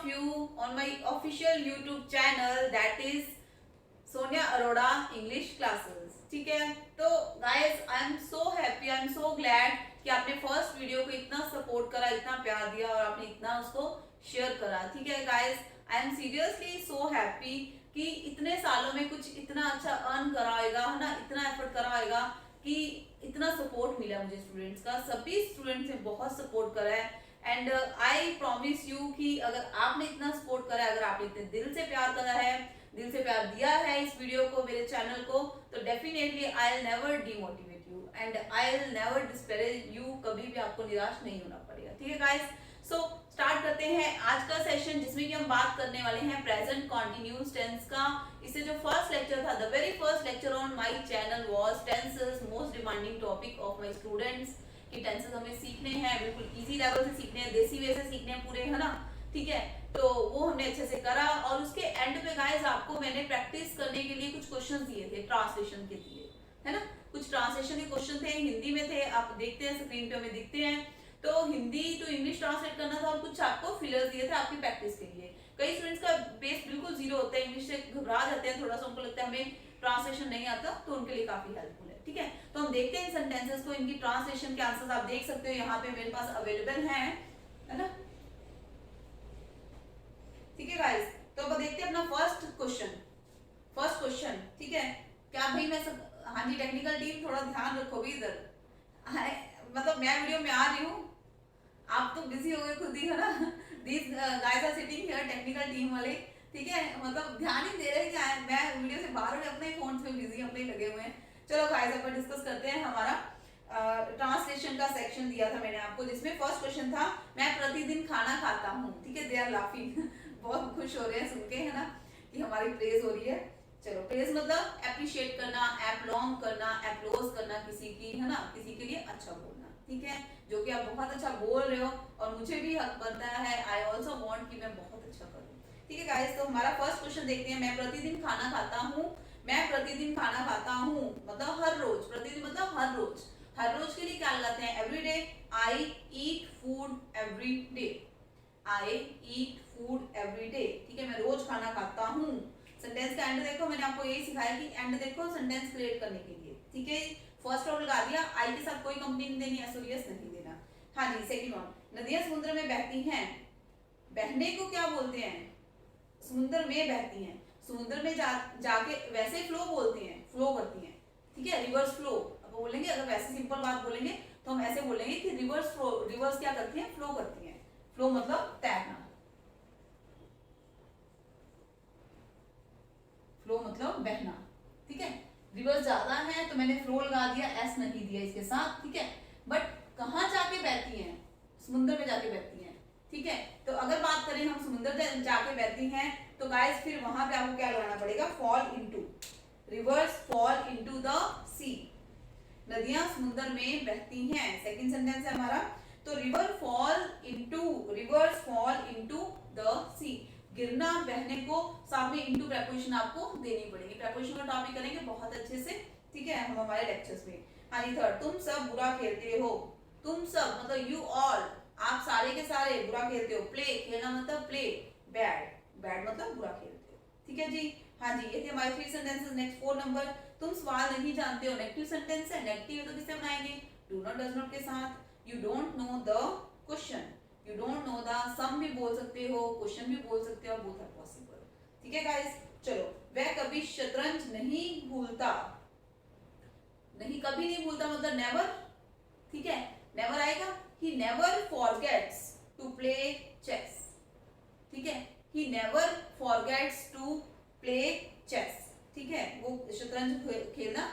of you on my official YouTube channel, that is Sonia Arora English classes. ठीक है, तो guys I am so happy, I am so glad कि आपने first video को इतना support करा, इतना प्यार दिया और आपने इतना उसको शेयर करा। ठीक है guys, I am seriously so happy कि इतने सालों में कुछ इतना अच्छा अर्न करा होगा, है ना, इतना एफर्ट करा होगा कि इतना सपोर्ट मिला मुझे स्टूडेंट्स का। सभी स्टूडेंट्स ने बहुत सपोर्ट करा है एंड आई प्रॉमिस यू कि अगर आपने इतना सपोर्ट करा है, अगर आपने इतने दिल से प्यार करा है, दिल से प्यार दिया है इस वीडियो को, मेरे चैनल को, तो definitely I will never demotivate you and I will never disparage you. कभी भी आपको निराश नहीं होना पड़ेगा। ठीक है गाइस, सो स्टार्ट करते हैं आज का सेशन, जिसमें कि हम बात करने वाले हैं प्रेजेंट कॉन्टिन्यूस टेंस का। इससे जो फर्स्ट लेक्चर था, the very first lecture on my channel was tenses, most demanding topic of my students. कि टेंसेस हमें सीखने हैं, बिल्कुल इजी लेवल से सीखने हैं, देसी वे से सीखने हैं पूरे, है ना। ठीक है, तो वो हमने अच्छे से करा और उसके एंड पे गाइस आपको मैंने प्रैक्टिस करने के लिए कुछ क्वेश्चंस दिए थे, ट्रांसलेशन के दिए, है ना। कुछ ट्रांसलेशन के क्वेश्चन थे, हिंदी में थे, आप देखते हैं स्क्रीन पे हमें दिखते हैं। तो हिंदी टू इंग्लिश ट्रांसलेट करना था और कुछ आपको फिलर्स दिए थे आपकी प्रैक्टिस के लिए। कई स्टूडेंट्स का बेस बिल्कुल जीरो होता है, इंग्लिश से घबरा जाते हैं थोड़ा सा, उनको लगता है हमें ट्रांसलेशन नहीं आता, तो उनके लिए काफी हेल्पफुल है। ठीक है, तो हम देखते हैं सेंटेंसेस को, इनकी ट्रांसलेशन के आंसर्स आप देख सकते हो यहाँ पे मेरे पास अवेलेबल हैं, है ना। ठीक है गाइस, तो अब देखते हैं अपना फर्स्ट क्वेश्चन। ठीक है, क्या भाई मैं सब, हाँ जी टेक्निकल टीम थोड़ा ध्यान रखो भी इधर। मतलब मैं वीडियो में आ रही हूँ, आप तो बिजी हो गए खुद ही, है ना। These guys are sitting here, technical team वाले। ठीक है, मतलब ध्यान ही दे रहे हैं कि मैं वीडियो से बाहर अपने फोन में बिजी, अपने लगे हुए हैं। चलो गाइस अपन डिस्कस करते हैं। हमारा ट्रांसलेशन का सेक्शन दिया था मैंने आपको, जिसमें फर्स्ट क्वेश्चन था मैं प्रतिदिन खाना खाता हूँ। ठीक है, दे आर लाफिंग बहुत खुश हो रहे हैं सुन के, है ना, कि हमारी प्रेज हो रही है। चलो, प्रेज मतलब अप्रिशिएट करना, एप्लॉन्ग करना, एप्लोज करना किसी की, है ना, किसी के लिए अच्छा बोलना। ठीक है, जो कि आप बहुत अच्छा बोल रहे हो और मुझे भी हक बनता है, आई ऑल्सो वांट कि मैं बहुत अच्छा करूं। ठीक है गाइस, तो हमारा फर्स्ट क्वेश्चन देखते हैं। मैं प्रतिदिन खाना खाता हूँ। मैं प्रतिदिन खाना खाता हूँ मतलब हर रोज, प्रतिदिन मतलब हर रोज। हर रोज के लिए क्या लगाते हैं? Every day. I eat food every day. I eat food every day. ठीक है, मैं रोज खाना खाता हूँ। सेंटेंस का एंड देखो, मैंने आपको यही सिखाया कि एंड देखो सेंटेंस क्रिएट करने के लिए। ठीक है, फर्स्ट ऑफ लगा दिया, आई के साथ कोई कंपनी नहीं देनी, एसोसिएस नहीं देना। हाँ जी, सेकंड वन, नदियां समुद्र में बहती हैं। बहने को क्या बोलते हैं? समुद्र में बहती हैं। समुद्र में जाके वैसे फ्लो बोलते हैं, फ्लो करती हैं। ठीक है, रिवर्स फ्लो अब बोलेंगे, अगर वैसे सिंपल बात बोलेंगे तो हम ऐसे बोलेंगे कि रिवर्स फ्लो, रिवर्स क्या करती हैं? फ्लो करती हैं। फ्लो मतलब तैरना, फ्लो मतलब बहना। ठीक है, रिवर्स ज्यादा है तो मैंने फ्लो लगा दिया, एस नहीं दिया इसके साथ। ठीक है, बट कहाँ जाके बहती हैं? समुद्र में जाके बहती हैं। ठीक है, तो अगर बात करें हम समुद्र जाके बहती हैं तो गाइस फिर वहां पे आपको क्या लगाना पड़ेगा? Fall into, rivers fall into the sea. नदियां समुद्र में बहती हैं, सेकंड सेंटेंस है हमारा। तो river fall into, rivers fall into the sea. गिरना, बहने को, साथ में इनटू प्रेपोजिशन आपको देनी पड़ेगी। प्रेपोजिशन का टॉपिक करेंगे बहुत अच्छे से। ठीक है, हम हमारे लेक्चर्स में। हाँ जी, थर्ड, तुम सब बुरा खेलते हो। तुम सब मतलब यू ऑल, आप सारे के सारे बुरा खेलते हो। प्ले, खेलना मतलब प्ले। बैड, बैड मतलब बुरा खेलते हो। ठीक है जी, हाँ जी, ये थे हमारे थ्री सेंटेंसेस। नेक्स्ट 4 नंबर, तुम सवाल नहीं जानते हो। नेगेटिव सेंटेंस है, नेगेटिव तो किससे बनाएंगे? डू नॉट, डज नॉट के साथ। You don't know the question, you don't know the sum भी बोल सकते हो, क्वेश्चन भी बोल सकते हो, बोथ आर पॉसिबल। ठीक है गाइस, चलो, वह कभी शतरंज नहीं भूलता। नहीं, कभी नहीं भूलता मतलब नेवर। ठीक है, नेवर आएगा। He never forgets to play chess. ठीक है, he never forgets to play chess. ठीक है, वो शतरंज खेलना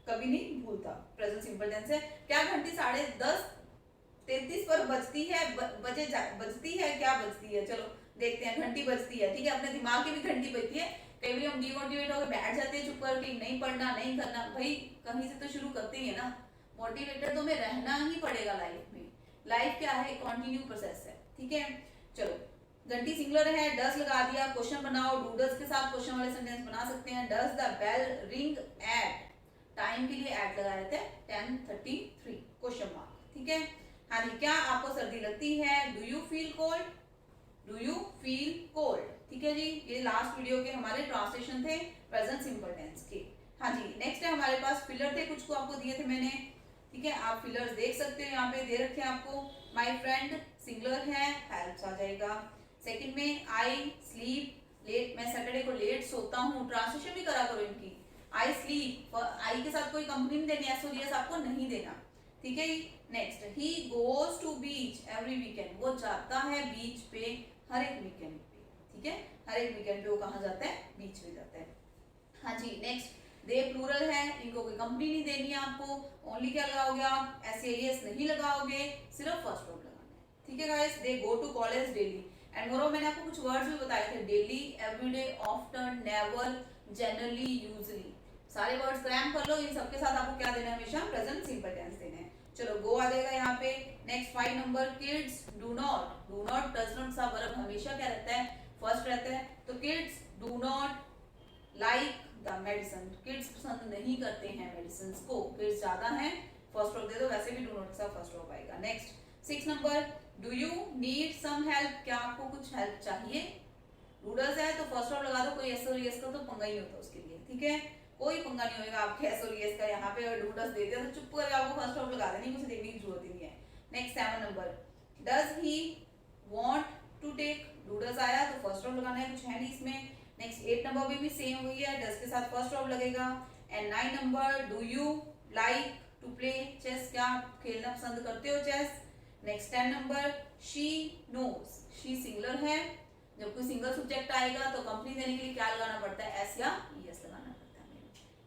कभी नहीं भूलता। प्रेजेंट सिंपल टेंस है। क्या घंटी 10:33 पर बजती है? बजती है, क्या बजती है? चलो देखते हैं, घंटी बजती है। ठीक है, अपने दिमाग की भी घंटी बजती है। कई बार हम डिमोटिवेट होकर बैठ जाते हैं चुप करके, नहीं पढ़ना, नहीं करना। भाई कहीं से तो शुरू करते ही है ना। मोटिवेटेड तो हमें रहना ही पड़ेगा लाइफ में। लाइफ क्या है? कंटिन्यू प्रोसेस है। ठीक है, चलो, घंटी सिंगुलर है, डज लगा दिया। क्वेश्चन बनाओ, डू डज के साथ क्वेश्चन वाले सेंटेंस बना सकते हैं। Does the bell ring at, time के लिए एट लगा रहे थे, 10:33 क्वेश्चन मार्क। ठीक है, हाँ जी, क्या आपको सर्दी लगती है? Do you feel cold? Do you feel cold. ठीक है जी, ये लास्ट वीडियो के हमारे ट्रांसलेशन थे प्रेजेंट सिंपल टेंस के। हाँ जी, नेक्स्ट है हमारे पास फिलर थे, कुछ को आपको दिए थे मैंने। ठीक है, आप फिलर्स देख सकते हो, यहाँ पे दे रखे हैं आपको। माई फ्रेंड सिंगुलर है, हेल्प्स आ जाएगा। सेकंड में आई स्लीप लेट, मैं सैटरडे को लेट सोता हूँ, ट्रांसलेशन भी करा करो इनकी। आई स्लीप, आई के साथ कोई कंपनी नहीं देनी, एस और एस आपको नहीं देना। ठीक है, next he goes to beach every weekend, वो जाता है बीच पे हर एक वीकेंड पे। ठीक है, हर एक वीकेंड पे वो कहाँ जाता है, बीच पे जाता है। हाँ जी, नेक्स्ट दे प्लूरल है, इनको कोई कंपनी नहीं देनी है आपको। ओनली क्या लगाओगे आप, एस नहीं लगाओगे, सिर्फ फर्स्ट वर्ब लगाना है। ठीक है guys, they go to college daily and more, मैंने आपको कुछ वर्ड्स भी बताए थे, daily, everyday, often, never, generally, usually. सारे वर्ड्स क्रैम कर लो, इन सबके साथ आपको क्या देना है, हमेशा प्रेजेंट सिंपल टेंस देना है। चलो गो आ जाएगा यहाँ पे। Next 5 number, kids do not, do not does not सा वर्ब हमेशा क्या रहता है, फर्स्ट रहता है। तो kids do not like the medicine, kids पसंद नहीं करते हैं मेडिसिन को, किड्स ज्यादा हैं, फर्स्ट वर्ब दे दो, वैसे भी डू नॉट का फर्स्ट वर्ब आएगा। Next 6 number, do you need some help, क्या आपको कुछ हेल्प चाहिए। डूडल्स है तो फर्स्ट वर्ब लगा दो, कोई एस और एस का तो पंगा ही होता है उसके लिए। ठीक है, कोई पंगा नहीं होगा आपके एस और एस का, यहाँ पे अगर डूडल्स दे दिया तो चुप करके आपको फर्स्ट वर्ब लगा देनी, कुछ देखने की जरूरत ही नहीं है। Next 7 number, does he want to take, doodles आया तो फर्स्ट वर्ब लगाना है, कुछ है नहीं इसमें। नेक्स्ट 8 नंबर में भी सेम हुई है, डज के साथ फर्स्ट वर्ब लगेगा। And 9 number, do you like to play chess, क्या आप खेलना पसंद करते हो chess. Next 10 number, she knows, she singular है, जब कोई सिंगल सब्जेक्ट आएगा तो कंपनी देने के लिए क्या लगाना पड़ता है, एस या ईएस लगाना पड़ता है।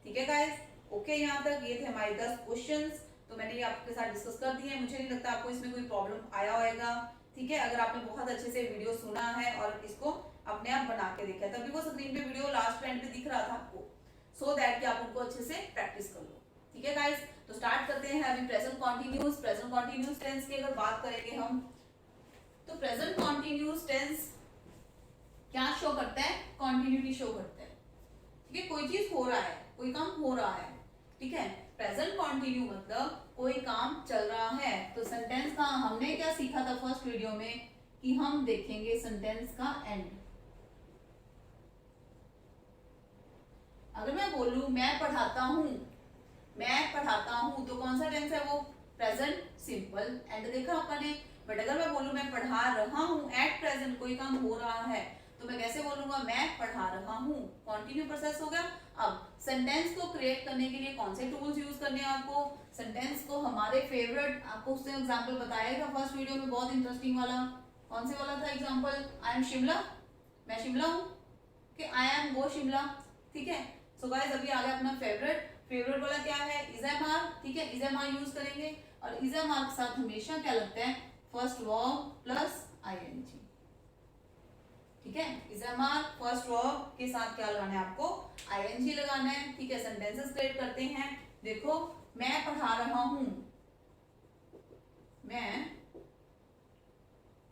ठीक है गाइस, ओके, यहाँ तक ये थे हमारे 10 क्वेश्चंस, तो मैंने ये आपके साथ डिस्कस कर दिए हैं। मुझे नहीं लगता आपको इसमें कोई प्रॉब्लम आया होगा। ठीक है, अगर आपने बहुत अच्छे से वीडियो सुना है और इसको अपने आप बना के देखा है, तभी वो स्क्रीन पे वीडियो लास्ट एंड पे दिख रहा था आपको, सो दैट कि आप उनको अच्छे से प्रैक्टिस कर लो। ठीक है गाइस, तो स्टार्ट करते हैं अभी present continuous. Present continuous tense की अगर बात करेंगे हम, तो प्रेजेंट कॉन्टिन्यूस टेंस क्या शो करता है, कॉन्टिन्यूटी शो करता है। ठीक है, कोई चीज हो रहा है, कोई काम हो रहा है। ठीक है, प्रेजेंट कॉन्टिन्यू मतलब कोई काम चल रहा है। तो सेंटेंस का हमने क्या सीखा था फर्स्ट वीडियो में, कि हम देखेंगे सेंटेंस का एंड। अगर मैं बोलूं मैं पढ़ाता हूं, मैं पढ़ाता हूं, तो कौन सा टेंस है वो, प्रेजेंट सिंपल, एंड देखा आपने। बट अगर मैं बोलूं मैं पढ़ा रहा हूं, एट प्रेजेंट कोई काम हो रहा है, तो मैं कैसे बोलूंगा, मैं पढ़ा रहा हूं, कॉन्टिन्यू प्रोसेस हो गया। अब सेंटेंस को क्रिएट करने के लिए कौन से टूल्स यूज करने हैं आपको, सेंटेंस को हमारे फेवरेट, आपको उससे एग्जांपल बताया था फर्स्ट वीडियो में, बहुत इंटरेस्टिंग वाला। कौन से वाला था एग्जांपल, आई एम शिमला, मैं शिमला हूं, कि आई एम वो शिमला। ठीक है, सो गाइस अभी आ गया अपना फेवरेट, फेवरेट वाला क्या है, इज एम आर। ठीक है, इज एम आर यूज करेंगे, और इज एम आर के साथ हमेशा क्या लगता है, फर्स्ट वर्ब प्लस आईएनजी। ठीक है, is am are first verb के साथ क्या लगाना है आपको, आईएनजी लगाना है। ठीक है, सेंटेंसेस क्रिएट करते हैं। देखो, मैं पढ़ा रहा हूं, मैं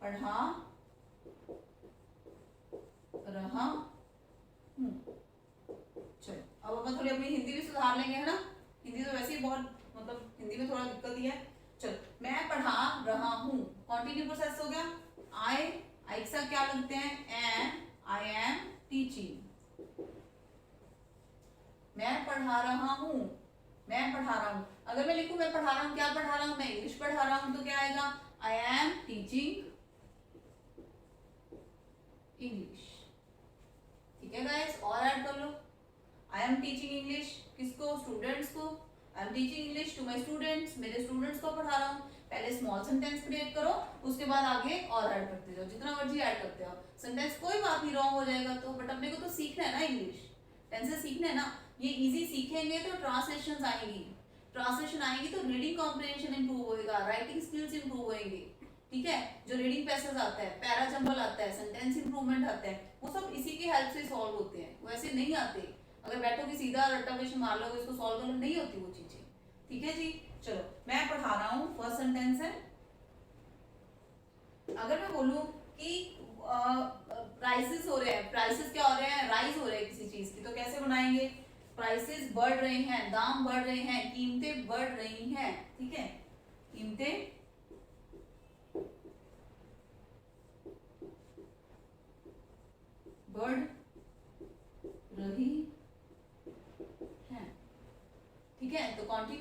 पढ़ा रहा हूं। चलो अब अपन थोड़ी अपनी हिंदी भी सुधार लेंगे, है ना, हिंदी तो वैसे ही बहुत, मतलब हिंदी में थोड़ा दिक्कत ही है। चलो, मैं पढ़ा रहा हूं, कॉन्टिन्यू प्रोसेस हो गया। आई के साथ क्या लगते हैं, एम, आई एम टीचिंग, मैं पढ़ा रहा हूं, मैं पढ़ा रहा हूं। अगर मैं लिखूं मैं पढ़ा रहा हूं, क्या पढ़ा रहा हूं, मैं इंग्लिश पढ़ा रहा हूं, तो क्या आएगा, आई एम टीचिंग इंग्लिश। ठीक है गाइस, और ऐड कर लो, आई एम टीचिंग इंग्लिश, किसको, स्टूडेंट्स को, I am teaching English to my students, मेरे स्टूडेंट्स को पढ़ा रहा हूँ। पहले स्मॉल सेंटेंस क्रिएट करो, उसके बाद आगे और ऐड करते जाओ, जितना मर्जी ऐड करते हो सेंटेंस, कोई बात नहीं रॉन्ग हो जाएगा तो, बट अपने को तो सीखना है ना, इंग्लिश टेंसेस सीखना है ना। ये इजी सीखेंगे तो ट्रांसलेशन आएंगी, ट्रांसलेशन आएंगी तो रीडिंग कॉम्प्रिहेंशन इंप्रूव होएगा, राइटिंग स्किल्स इंप्रूव होएंगे। ठीक है, जो रीडिंग पैसेज आता है, पैरा जंबल आता है, सेंटेंस इंप्रूवमेंट आता है, वो सब इसी की हेल्प से सॉल्व होते हैं, वैसे नहीं आते। अगर बैठो कि सीधा रट्टा क्वेश्चन मार लो, इसको सॉल्व करना नहीं होती वो चीजें। ठीक है जी, चलो मैं पढ़ा रहा हूं, फर्स्ट सेंटेंस है। अगर मैं बोलूं कि प्राइसेस हो रहे हैं, प्राइसेस क्या हो रहे हैं, राइज हो रहे हैं किसी चीज की, तो कैसे बनाएंगे, प्राइसेस बढ़ रहे हैं, दाम बढ़ रहे हैं, कीमतें बढ़ रही हैं। ठीक है, कीमतें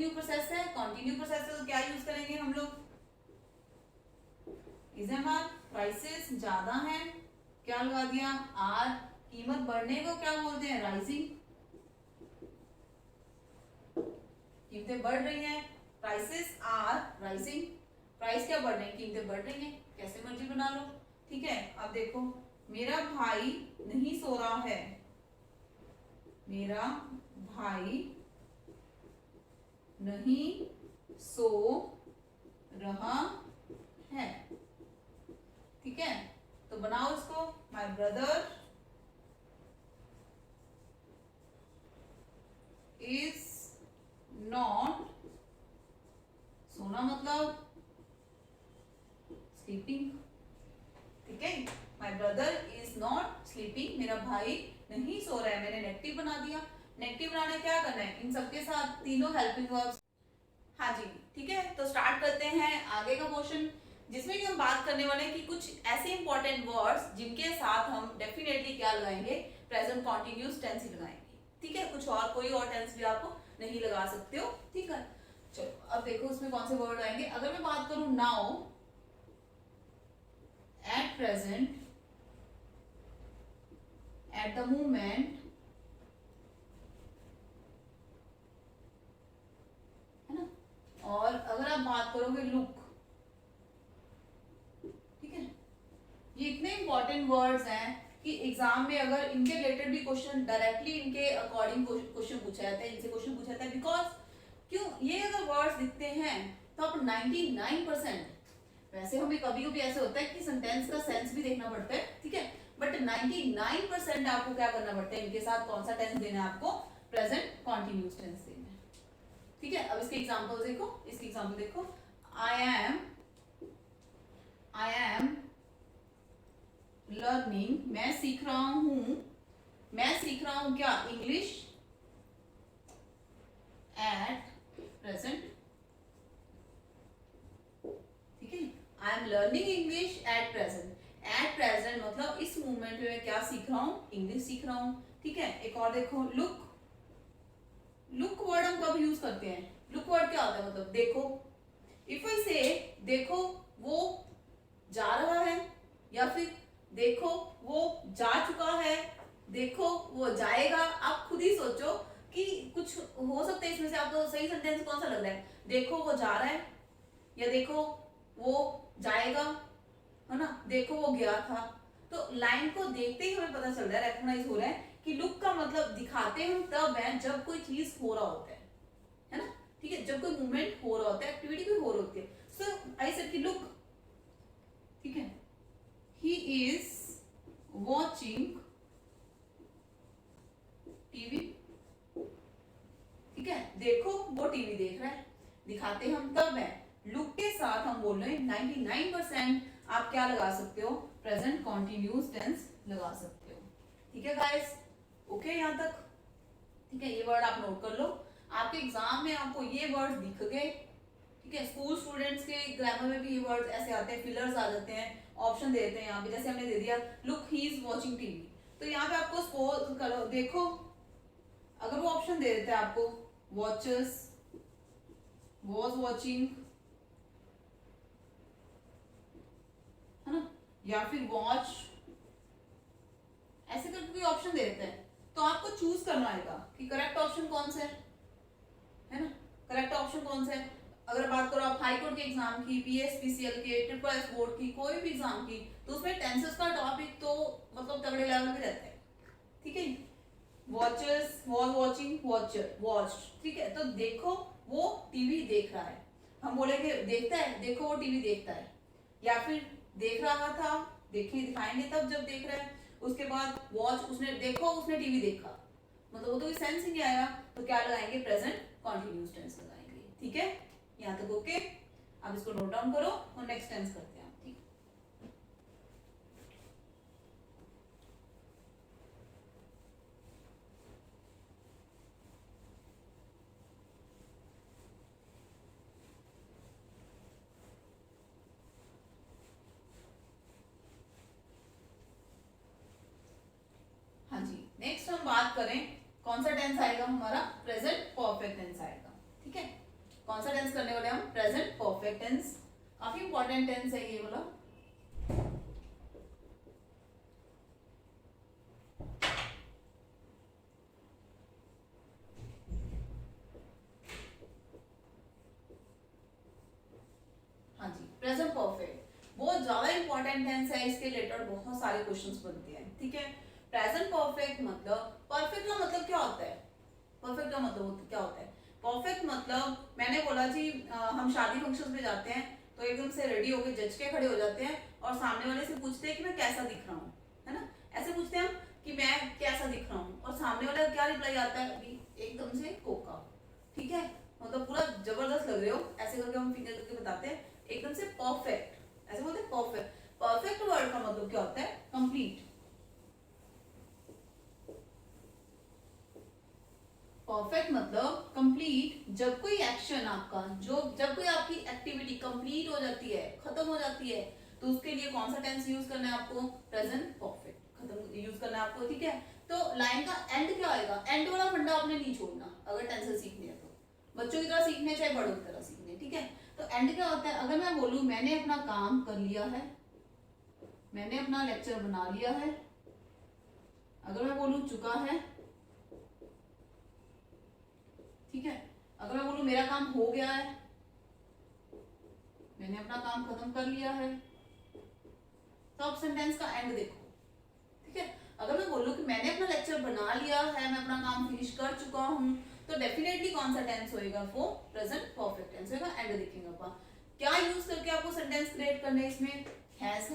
कंटिन्यू प्रोसेस है, कंटिन्यू प्रोसेस है तो क्या यूज करेंगे हम लोग, इज एम आर, प्राइसेस ज्यादा है, क्या लगा दिया आर, कीमत बढ़ने को क्या बोलते हैं राइजिंग, कीमतें बढ़ रही हैं, प्राइसेस आर राइजिंग, प्राइस क्या बढ़ रहे हैं, कीमतें बढ़ रही हैं, कैसे मर्जी बना लो, ठीक है। अब देखो मेरा भाई नहीं सो रहा है, मेरा भाई नहीं सो रहा है, ठीक है। तो बनाओ इसको, माय ब्रदर इज नॉट, सोना मतलब स्लीपिंग, ठीक है। My brother is not sleeping, मेरा भाई नहीं सो रहा है, मैंने नेगेटिव बना दिया। नेगेटिव बनाना क्या करना है, इन सबके साथ तीनों हेल्पिंग वर्ब्स। हाँ जी, ठीक है। तो स्टार्ट करते हैं आगे का क्वेश्चन, जिसमें कि हम बात करने वाले हैं कि कुछ ऐसे इंपॉर्टेंट वर्ड्स जिनके साथ हम डेफिनेटली क्या लगाएंगे, प्रेजेंट कॉन्टिन्यूस टेंस ही लगाएंगे, ठीक है। कुछ और कोई और टेंस भी आप नहीं लगा सकते हो, ठीक है। चलो अब देखो उसमें कौन से वर्ड आएंगे। अगर मैं बात करूं now, at present, at the moment, है ना। और अगर आप बात करोगे लुक, ठीक है। ये इतने इंपॉर्टेंट वर्ड्स हैं कि एग्जाम में अगर इनके रिलेटेड भी क्वेश्चन डायरेक्टली इनके अकॉर्डिंग क्वेश्चन पूछा जाता है, इनसे क्वेश्चन पूछा जाता है, बिकॉज क्यों, ये अगर वर्ड्स दिखते हैं तो आप 99%, वैसे हमें कभी कभी ऐसे होता है कि सेंटेंस का सेंस भी देखना पड़ता है, ठीक है, बट 99% आपको क्या करना पड़ता है, इनके साथ कौन सा टेंस देना है आपको, प्रेजेंट कॉन्टिन्यूस टेंस देना है, ठीक है। अब इसके एग्जांपल देखो, इसकी एग्जांपल देखो, आई एम लर्निंग, मैं सीख रहा हूं, मैं सीख रहा हूं क्या, इंग्लिश एट प्रेजेंट, ठीक है। I am learning English at present, at present मतलब इस मोमेंट में मैं क्या सीख रहा हूं, इंग्लिश सीख रहा हूं, ठीक है। एक और देखो लुक, लुक वर्ड हम कब यूज करते हैं, लुक वर्ड क्या होता है, मतलब देखो, इफ आई से देखो वो जा रहा है, या फिर देखो वो जा चुका है, देखो वो जाएगा, आप खुद ही सोचो कि कुछ हो सकता है इसमें से आपको सही सेंटेंस कौन सा लग रहा है, देखो वो जा रहा है, या देखो वो जाएगा, है ना, देखो वो गया था। तो लाइन को देखते ही हमें पता चल रहा है, रेकग्नाइज हो रहा है कि लुक का मतलब दिखाते हम तब है जब कोई चीज हो रहा होता है ना, ठीक है, जब कोई मूवमेंट हो रहा होता है, एक्टिविटी भी हो रही होती है। सो आई सेड कि लुक, ठीक है, ही इज वॉचिंग टीवी, ठीक है, देखो वो टीवी देख रहा है, दिखाते हम तब है, लुक के साथ हम बोल रहे हैं 99% आप क्या लगा सकते हो, प्रेजेंट कॉन्टिन्यूस टेंस लगा सकते हो, ठीक है गाइस, ओके यहाँ तक, ठीक है। ये वर्ड आप नोट कर लो, आपके एग्जाम में आपको ये वर्ड दिख गए, ठीक है। स्कूल स्टूडेंट्स के ग्रामर में भी ये वर्ड्स ऐसे आते हैं, फिलर्स आ जाते हैं, ऑप्शन दे देते हैं यहाँ पे, जैसे हमने दे दिया look he is watching TV, तो यहाँ पे आपको सपोज करो, देखो अगर वो ऑप्शन दे देते हैं आपको वॉचेस, वॉज वॉचिंग, है ना, या फिर वॉच, ऐसे करके कोई ऑप्शन दे देते हैं, तो आपको चूज करना आएगा कि करेक्ट ऑप्शन कौन सा है ना, करेक्ट ऑप्शन कौन सा है। अगर बात करो आप हाई कोर्ट के एग्जाम की, पीएसपीसीएल के, ट्रिपल एस बोर्ड की, कोई भी एग्जाम की, तो उसमें टेंसेस का टॉपिक तो मतलब तगड़े लेवल पे रहता है, ठीक है। Watches, was watching, watcher, watch, ठीक है। तो देखो वो टीवी देख रहा है, हम बोलेंगे देखता है, देखो वो टीवी देखता है, या फिर देख रहा था, देखे दिखाएंगे तब जब देख रहा है, उसके बाद वॉच, उसने देखो उसने टीवी देखा, मतलब वो तो कोई सेंस ही नहीं आएगा, तो क्या लगाएंगे, प्रेजेंट कॉन्टिन्यूस टेंस लगाएंगे, ठीक है। यहाँ तक ओके, अब इसको नोट डाउन करो और नेक्स्ट टेंस करते हैं, ठीक। हाँ जी, नेक्स्ट हम बात करें कौन सा टेंस आएगा हमारा, प्रेजेंट परफेक्ट टेंस आएगा, ठीक है। कौन सा टेंस करने वाले हम, प्रेजेंट परफेक्ट टेंस। काफी इंपॉर्टेंट टेंस है ये वाला। हाँ जी, प्रेजेंट परफेक्ट बहुत ज्यादा इंपॉर्टेंट टेंस है, इसके रिलेटेड बहुत सारे क्वेश्चंस बनते हैं, ठीक है। प्रेजेंट परफेक्ट मतलब, परफेक्ट का मतलब क्या होता है, परफेक्ट का मतलब क्या होता है, परफेक्ट मतलब मैंने बोला जी हम शादी फंक्शन में जाते हैं तो एकदम से रेडी होके जज के खड़े हो जाते हैं और सामने वाले से पूछते हैं कि मैं कैसा दिख रहा हूँ, है ना, ऐसे पूछते हैं हम कि मैं कैसा दिख रहा हूँ, और सामने वाला क्या रिप्लाई आता है, अभी एकदम से कोका, ठीक है, मतलब पूरा जबरदस्त लग रहे हो, ऐसे करके हम फिंगर करके बताते हैं, एकदम से परफेक्ट, ऐसे बोलते हैं परफेक्ट। परफेक्ट वर्ड का मतलब क्या होता है, कंप्लीट। परफेक्ट मतलब कंप्लीट, जब कोई एक्शन आपका, जो जब कोई आपकी एक्टिविटी कंप्लीट हो जाती है, खत्म हो जाती है, तो उसके लिए कौन सा टेंस यूज करना है आपको, प्रेजेंट परफेक्ट खत्म यूज करना है आपको, ठीक है। तो लाइन का एंड क्या आएगा, एंड वाला फंडा आपने नहीं छोड़ना अगर टेंसेस सीखने हैं तो, बच्चों की तरह सीखने चाहे बड़ों की तरह सीखने, ठीक है। तो एंड क्या होता है, अगर मैं बोलूं मैंने अपना काम कर लिया है, मैंने अपना लेक्चर बना लिया है, अगर मैं बोलूं चुका है, ठीक है, अगर मैं बोलूं मेरा काम हो गया है, मैंने अपना काम खत्म कर लिया है, तो आप सेंटेंस का एंड देखो, ठीक है। अगर मैं बोलूं कि मैंने अपना लेक्चर बना लिया है, मैं अपना काम फिनिश कर चुका हूं, तो डेफिनेटली कौन सा टेंस होएगा, वो प्रेजेंट परफेक्ट टेंस होएगा, एंड देखेंगे अपन क्या यूज करके आपको सेंटेंस क्रिएट करना है इसमें, हैज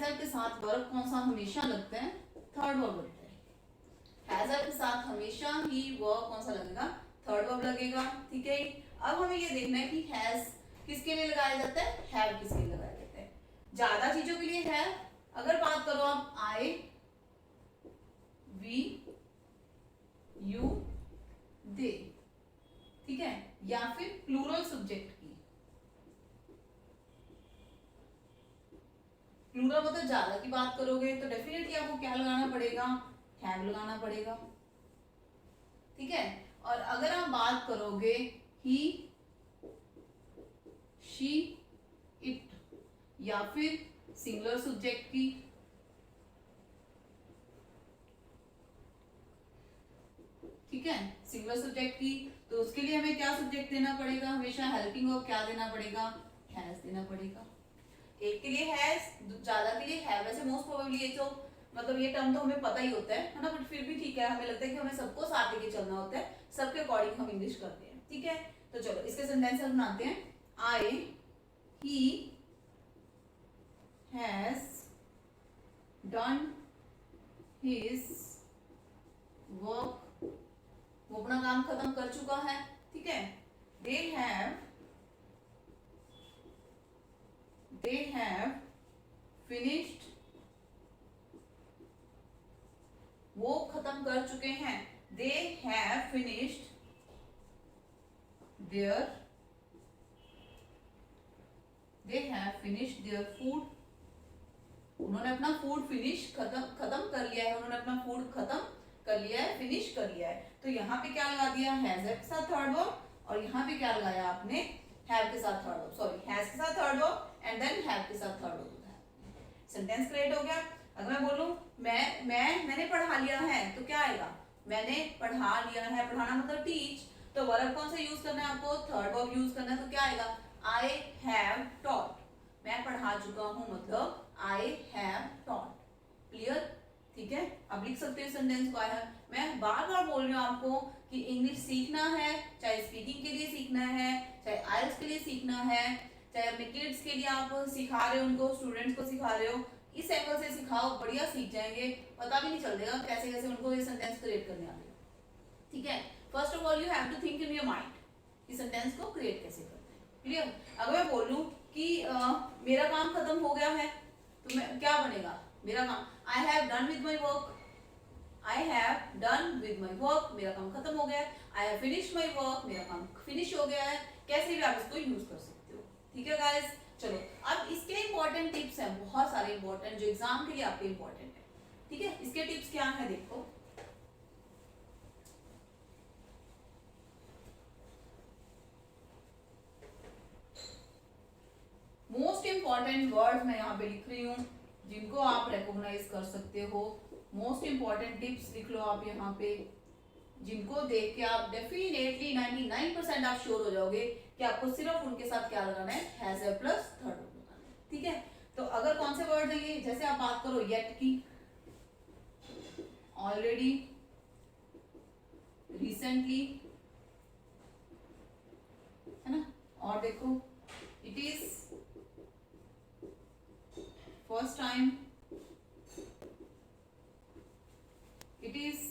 हैव के साथ वर्ब कौन सा हमेशा लगता है, थर्ड वर्ब लगता है, हैज हैव के साथ हमेशा ही वर्ब कौन सा लगेगा, थर्ड वर्ब लगेगा, ठीक है। अब हमें ये देखना है कि हैज किसके लिए लगाया जाता है, हैव किसके लिए लगाया जाता है, ज्यादा चीजों के लिए है, अगर बात करो आप आई वी यू दे, ठीक है, या फिर प्लूरल सब्जेक्ट की, प्लूरल मतलब ज्यादा की बात करोगे तो डेफिनेटली आपको क्या लगाना पड़ेगा, हैव लगाना पड़ेगा, ठीक है। और अगर आप बात करोगे ही शी इट या फिर सिंगुलर सब्जेक्ट की, ठीक है, सिंगुलर सब्जेक्ट की, तो उसके लिए हमें क्या सब्जेक्ट देना पड़ेगा, हमेशा हेल्पिंग वर्ब क्या देना पड़ेगा, हैज देना पड़ेगा। एक के लिए हैज, ज्यादा के लिए हैव, वैसे मोस्ट प्रोबेबली ये तो मतलब ये टर्म तो हमें पता ही होता है ना, बट फिर भी ठीक है, हमें लगता है कि हमें सबको साथ लेके चलना होता है, सबके अकॉर्डिंग हम इंग्लिश करते हैं, ठीक है। तो चलो इसके सेंटेंस हम बनाते हैं, I he has done his work, वो अपना काम खत्म कर चुका है, ठीक है। दे हैव फिनिश्ड, वो खत्म कर चुके हैं, they have finished their food, उन्होंने अपना फूड फिनिश खत्म कर लिया है, उन्होंने अपना फूड खत्म कर लिया है, फिनिश कर लिया है। तो यहाँ पे क्या लगा दिया, हैज के साथ थर्ड वर्ब, और यहाँ पे क्या लगाया आपने, हैव के साथ थर्ड वर्ब, सॉरी हैज के साथ third verb and then have के साथ थर्ड वर्ब, सेंटेंस क्रिएट हो गया। अगर मैं बोलूं मैंने पढ़ा लिया है, तो क्या आएगा, मैंने पढ़ा लिया है, पढ़ाना मतलब टीच, तो वर्ब कौन सा यूज करना है आपको, थर्ड वर्ब यूज करना है, तो क्या आएगा, आई हैव टॉट, मैं पढ़ा चुका हूं मतलब आई हैव टॉट, क्लियर, ठीक है। अब लिख सकते हो सेंटेंस को, आई हैव, मैं बार बार बोल रही हूँ आपको कि इंग्लिश सीखना है, चाहे स्पीकिंग के लिए सीखना है, चाहे आइल्स के लिए सीखना है, चाहे अपने किड्स के लिए आप सिखा रहे हो, उनको स्टूडेंट्स को सिखा रहे हो, इस एंगल से सिखाओ, बढ़िया सीख जाएंगे, पता भी नहीं चलेगा कैसे कैसे उनको ये सेंटेंस क्रिएट करने आ गए, ठीक है। First of all you have to think in your mind कि सेंटेंस को क्रिएट कैसे करते हैं, क्लियर। अगर मैं बोलूं कि मेरा काम खत्म हो गया है, तो मैं क्या बनेगा, मेरा काम, I have done with my work, I have done with my work, मेरा काम खत्म हो गया है, I have finished my work, मेरा काम फिनिश हो गया है, कैसे भी आप इसको यूज कर सकते हो, ठीक है गाइस। चलो अब इसके इंपॉर्टेंट टिप्स हैं, बहुत सारे इंपॉर्टेंट, जो एग्जाम के लिए आपके इंपॉर्टेंट है, ठीक है। इसके टिप्स क्या है देखो, इंपॉर्टेंट वर्ड मैं यहाँ पे लिख रही हूँ जिनको आप रिकॉग्नाइज कर सकते हो। मोस्ट इंपॉर्टेंट टिप्स लिख लो आप यहाँ पे, जिनको देख के आप डेफिनेटली 99% आप श्योर हो जाओगे कि आपको सिर्फ उनके साथ क्या लगाना है, has a plus third verb लगाना है। ठीक है, तो अगर कौन से वर्ड है ये, जैसे आप बात करो येट की, ऑलरेडी, रिसेंटली, है ना, और देखो it is first time, it is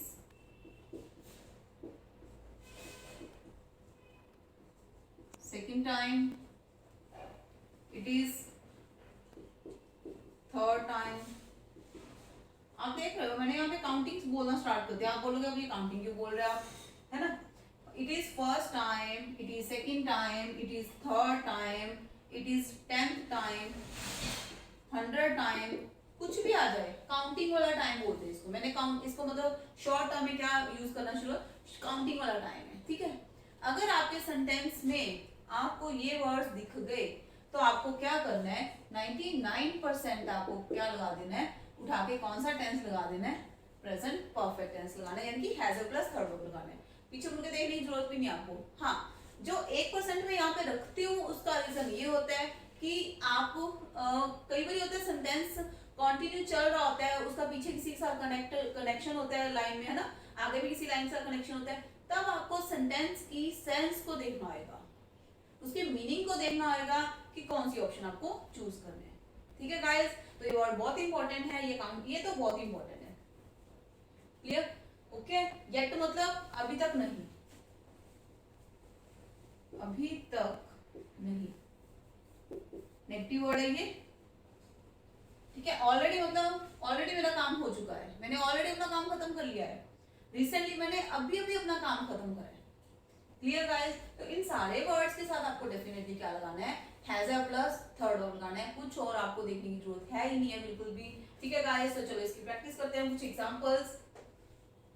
second time, it is third time. आप देख रहे हो मैंने यहाँ पे काउंटिंग बोलना स्टार्ट कर दिया, आप बोलोगे अब ये काउंटिंग क्यों बोल रहे हैं आप, है ना। It is first time, it is second time, it is third time, it is 10th time, 100 time, कुछ भी आ जाए काउंटिंग वाला टाइम बोलते हैं इसको। मैंने काउंट इसको मतलब शॉर्ट टर्म में क्या यूज करना शुरू, काउंटिंग वाला टाइम है। ठीक है, अगर आपके सेंटेंस में आपको ये वर्ड्स दिख गए तो आपको क्या करना है, 99% आपको क्या लगा देना है, उठा के कौन सा टेंस लगा देना है, प्रेजेंट परफेक्ट टेंस लगाना है, यानी कि has a plus third verb लगाना है। पीछे मुड़ के देखने की जरूरत भी नहीं आपको। हाँ, जो 1% में यहाँ पे रखती हूँ उसका रीजन ये होता है कि आप कई बार होता है सेंटेंस कंटिन्यू चल रहा होता है, उसका पीछे किसी के साथ कनेक्शन होता है लाइन में, है ना, आगे भी किसी लाइन से कनेक्शन होता है, तब आपको सेंटेंस की सेंस को देखना होगा, उसके मीनिंग को देखना होगा कि कौन सी ऑप्शन आपको चूज करना है। ठीक है गाइस, तो ये वर्ड बहुत इंपॉर्टेंट है, ये काम ये तो बहुत इंपॉर्टेंट है। क्लियर? ओके, येट मतलब अभी तक नहीं, अभी तक नहीं, नेगेटिव वर्ड है ये। ठीक है, ऑलरेडी मतलब ऑलरेडी मेरा काम हो चुका है, मैंने ऑलरेडी अपना काम खत्म कर लिया है, रिसेंटली मैंने अभी अभी अपना काम खत्म करा है। Clear guys? तो इन सारे वर्ड्स के साथ आपको डेफिनेटली क्या लगाना है, has a plus third verb लगाना है, कुछ और आपको देखने की जरूरत है ही नहीं है बिल्कुल भी। ठीक है गाइस, तो चलो इसकी प्रैक्टिस करते हैं, कुछ एग्जांपल्स।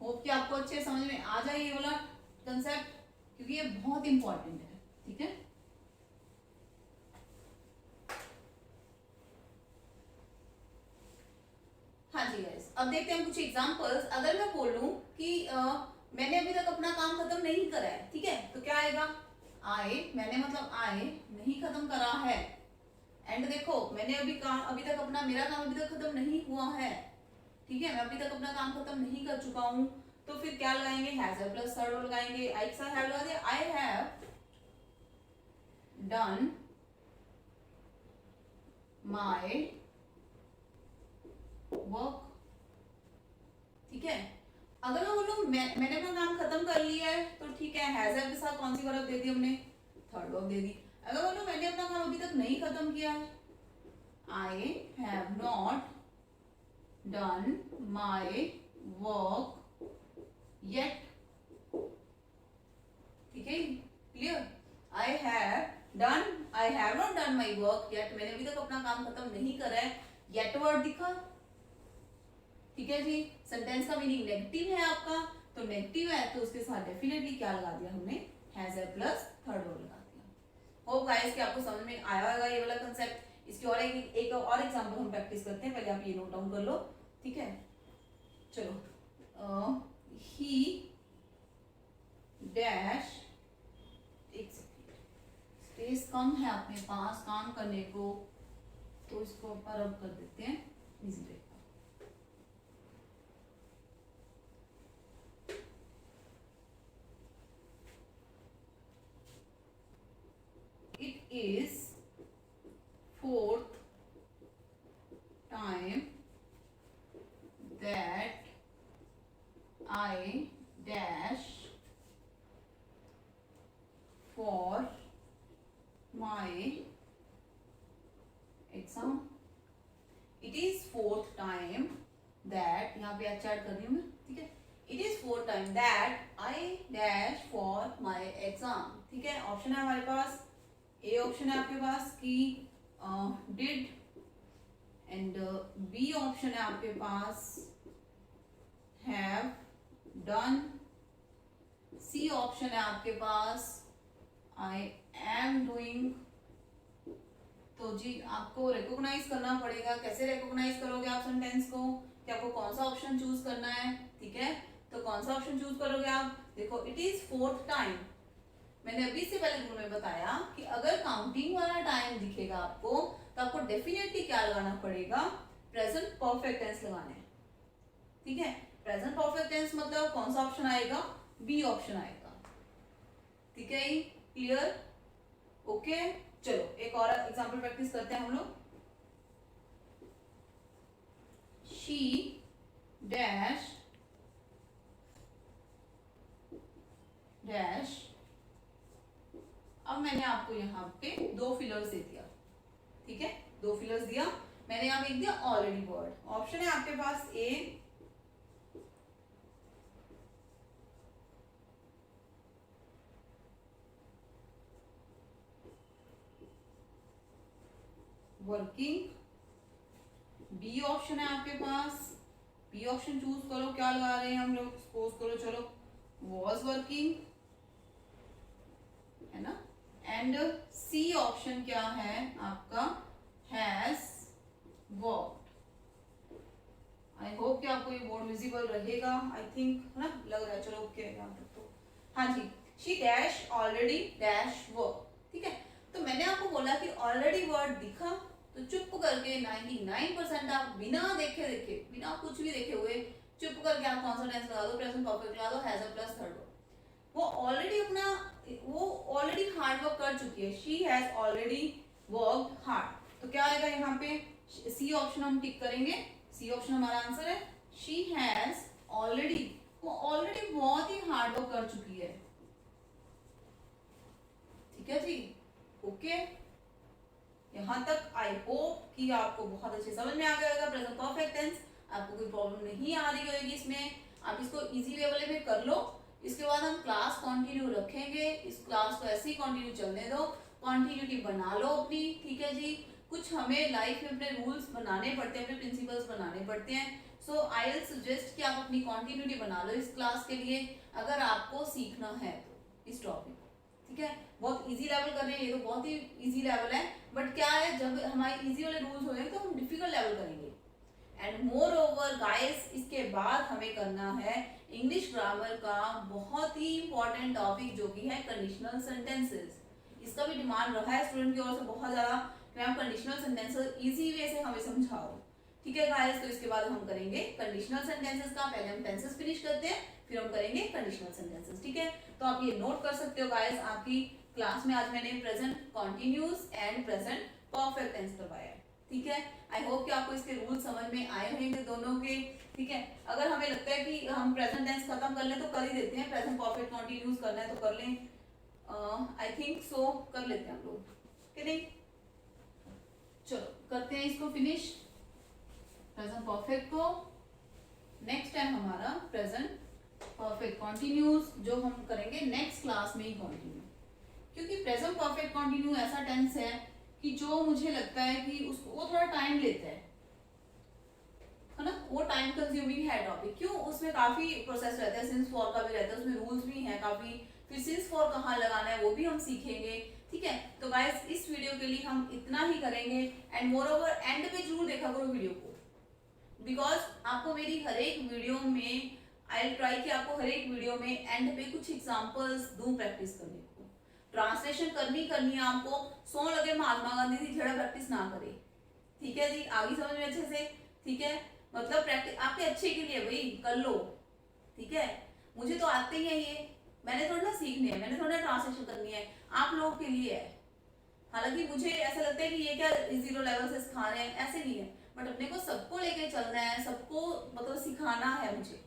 होप कि आपको अच्छे समझ में आ जाए ये वाला कंसेप्ट, क्योंकि ये बहुत इंपॉर्टेंट है। ठीक है, हाँ जी गाइस, अब देखते हैं कुछ एग्जांपल्स। अगर मैं बोलूं कि मैंने अभी तक अपना काम खत्म नहीं करा है, ठीक है, तो क्या आएगा, आए, मैंने मतलब आए, नहीं खत्म करा है, एंड देखो मैंने अभी तक अपना मेरा काम अभी तक खत्म नहीं हुआ है। ठीक है, मैं अभी तक अपना काम खत्म नहीं कर चुका हूं, तो फिर क्या लगाएंगे, has a plus third verb लगाएंगे। आई के साथ हैव लगा दिया, I have done my work. ठीक है, अगर मैं बोलूं मैंने अपना काम खत्म कर लिया है, तो ठीक है, हैज हैव के साथ कौन सी वर्ब दे दी हमने, थर्ड वर्ब दे दी। अगर बोलूं मैंने अपना काम अभी तक नहीं खत्म किया है, I have not done my work yet. ठीक है, clear, I have not done my work yet, मैंने अभी तक अपना काम खत्म नहीं करा है, येट वर्ड दिखा। ठीक है जी, सेंटेंस का मीनिंग नेगेटिव है आपका, तो नेगेटिव है तो उसके साथ डेफिनेटली क्या लगा दिया हमने, has a plus third verb लगा दिया। होप गाइस कि आपको समझ में आया होगा ये वाला कांसेप्ट। इसकी और एक और एग्जांपल हम प्रैक्टिस करते हैं, पहले आप ये नोट डाउन कर लो। ठीक है, चलो, ही डैश, एक सेकेंड, स्पेस कम है अपने पास काम करने को, तो इसको अपन रब कर देते हैं easy way. It is fourth time that I dash for my exam. It is fourth time that, यहाँ पे एच ऐड कर रही हूँ मैं, ठीक है, it is fourth time that I dash for my exam. ठीक है, ऑप्शन है हमारे पास, ए ऑप्शन है आपके पास कि डिड, एंड बी ऑप्शन है आपके पास हैव डन, सी ऑप्शन है आपके पास आई एम डूइंग, तो जी आपको रिकॉग्नाइज करना पड़ेगा। कैसे रिकॉग्नाइज करोगे आप सेंटेंस को, कि आपको कौन सा ऑप्शन चूज करना है, ठीक है। तो कौन सा ऑप्शन चूज करोगे आप, देखो इट इज फोर्थ टाइम। मैंने अभी से पहले रूल में बताया कि अगर काउंटिंग वाला टाइम दिखेगा आपको तो आपको डेफिनेटली क्या लगाना पड़ेगा, प्रेजेंट परफेक्ट टेंस लगाना है, ठीक है। प्रेजेंट परफेक्ट टेंस मतलब कौन सा ऑप्शन आएगा, बी ऑप्शन आएगा, ठीक है। Clear, okay. चलो एक और एग्जांपल प्रैक्टिस करते हैं हम लोग। She dash dash. अब मैंने आपको यहाँ पे 2 फिलर्स दे दिया, ठीक है, 2 फिलर्स दिया मैंने। यहाँ लिख दिया ऑलरेडी वर्ड। ऑप्शन है आपके पास ए, वर्किंग, बी ऑप्शन है आपके पास। बी ऑप्शन चूज करो, क्या लगा रहे हैं हम लोग, सपोज करो चलो वॉज वर्किंग, है ना। एंड सी ऑप्शन क्या है आपका, हैज वर्कड। आई होप कि आपको ये बोर्ड विजिबल रहेगा, आई थिंक, है ना, लग रहा है। चलो ओके, यहाँ तक तो हाँ जी। She dash already dash work, ठीक है। तो मैंने आपको बोला कि ऑलरेडी वर्ड दिखा तो चुप करके 99% आप बिना देखे बिना कुछ भी देखे हुए चुप करके आप कौन सा टेंस लगा दो, प्रेजेंट परफेक्ट लगा दो, has a plus third word. वो ऑलरेडी हार्ड वर्क कर चुकी है, she has already worked hard. तो क्या आएगा यहाँ पे, सी ऑप्शन हम टिक करेंगे, सी ऑप्शन हमारा आंसर है। शी हैज ऑलरेडी, वो ऑलरेडी बहुत ही हार्ड वर्क कर चुकी है, ठीक है जी, ओके। यहाँ तक आई होप कि आपको बहुत अच्छे समझ में आ गया होगा प्रेजेंट परफेक्ट टेंस। आपको कोई प्रॉब्लम नहीं आ रही होगी इसमें, आप इसको इजी लेवल में कर लो। इसके बाद हम क्लास कंटिन्यू रखेंगे, इस क्लास को ऐसे ही कंटिन्यू चलने दो, कंटिन्यूटी बना लो अपनी, ठीक है जी। कुछ हमें लाइफ में अपने रूल्स बनाने पड़ते हैं, अपने प्रिंसिपल्स बनाने पड़ते हैं। सो आई विल सजेस्ट कि आप अपनी कंटिन्यूटी बना लो इस क्लास के लिए, अगर आपको सीखना है तो इस टॉपिक, ठीक है। बहुत इजी लेवल कर रहे हैं, ये तो बहुत ही इजी लेवल है, बट क्या है जब हमारे इजी वाले रूल्स होंगे तो हम डिफिकल्ट लेवल करेंगे। एंड मोर ओवर गाइस, इसके बाद हमें करना है इंग्लिश ग्रामर का बहुत ही इंपॉर्टेंट टॉपिक जो कि है कंडीशनल सेंटेंसेस। इसका भी डिमांड रहा है स्टूडेंट की ओर से बहुत ज्यादा, ma'am conditional sentences easy way से हमें समझाओ, ठीक है गाइस। तो इसके बाद हम करेंगे कंडीशनल सेंटेंसेस का, पहले हम टेंसेस फिनिश करते हैं, फिर हम करेंगे कंडीशनल सेंटेंसेस, ठीक है। तो आप ये नोट कर सकते हो गाइस, आपकी क्लास में आज मैंने present continuous and present perfect tense करवाया है, ठीक है। आई होप कि आपको इसके रूल समझ में आए होंगे दोनों के, ठीक है। अगर हमें लगता है कि हम प्रेजेंट टेंस खत्म कर लें तो कर ही देते हैं, प्रेजेंट परफेक्ट कॉन्टिन्यूस करना है तो कर लें, आई थिंक सो कर लेते हैं हम लोग, कि नहीं। चलो करते हैं इसको फिनिश, प्रेजेंट परफेक्ट को। नेक्स्ट टाइम हमारा प्रेजेंट परफेक्ट कॉन्टिन्यूस जो हम करेंगे नेक्स्ट क्लास में ही कंटिन्यू, क्योंकि प्रेजेंट परफेक्ट कॉन्टिन्यू ऐसा टेंस है कि जो मुझे लगता है कि उसको वो थोड़ा टाइम लेता है ना, वो टाइम कंज्यूमिंग है टॉपिक। क्यों, उसमें काफी प्रोसेस रहता है, सिंस फॉर का भी रहता है, उसमें रूल्स भी हैं काफी, फिर सिंस फॉर कहाँ लगाना है वो भी हम सीखेंगे, ठीक है। तो गाइस इस वीडियो के लिए हम इतना ही करेंगे। एंड मोर ओवर एंड पे जरूर देखा करो वीडियो को, बिकॉज आपको मेरी हर एक वीडियो में आई ट्राई कि आपको हर एक वीडियो में एंड पे कुछ एग्जांपल्स दूं प्रैक्टिस करने को। ट्रांसलेशन करनी है आपको, सो लगे महात्मा गांधी की जड़ा प्रैक्टिस ना करे, ठीक है जी। आगे समझ में अच्छे से, ठीक है। मतलब प्रैक्टिस आपके अच्छे के लिए भाई कर लो, ठीक है। मुझे तो आते ही है ये, मैंने थोड़ा ना सीखने है, मैंने थोड़ा ट्रांसलेशन करनी है, आप लोगों के लिए है। हालांकि मुझे ऐसा लगता है कि ये क्या जीरो लेवल से सिखा रहे हैं, ऐसे नहीं है, बट अपने को सबको लेके चलना है, सबको मतलब सिखाना है मुझे।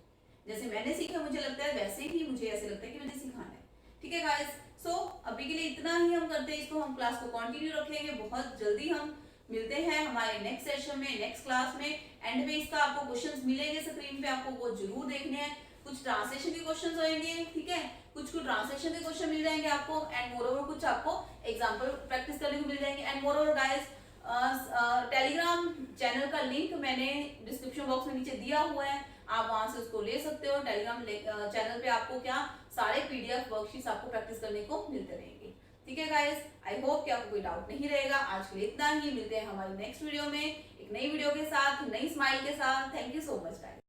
जैसे मैंने सीखा मुझे लगता है वैसे ही मुझे ऐसे लगता है कि मुझे सिखाना है, ठीक है गाइस। सो अभी के लिए इतना ही हम करते हैं, इसको हम क्लास को कंटिन्यू रखेंगे। बहुत जल्दी हम मिलते हैं हमारे नेक्स्ट सेशन में, नेक्स्ट क्लास में। एंड में इसका आपको क्वेश्चंस मिलेंगे स्क्रीन पे, आपको वो जरूर देखने हैं। कुछ ट्रांसलेशन के क्वेश्चंस होंगे, ठीक है, कुछ ट्रांसलेशन के क्वेश्चन मिल जाएंगे आपको, एंड मोर ओवर कुछ आपको एग्जांपल प्रैक्टिस करने को मिल जाएंगे। And more over guys Telegram channel का लिंक मैंने डिस्क्रिप्शन बॉक्स में नीचे दिया हुआ है, आप वहां से उसको ले सकते हो। टेलीग्राम चैनल पे आपको क्या सारे PDF वर्कशीट्स आपको प्रैक्टिस करने को मिलते रहेंगे। ठीक है गाइस, आई होप कि आपको कोई डाउट नहीं रहेगा। आज के लिए इतना ही, मिलते हैं हमारी नेक्स्ट वीडियो में एक नई वीडियो के साथ, नई स्माइल के साथ। Thank you so much guys.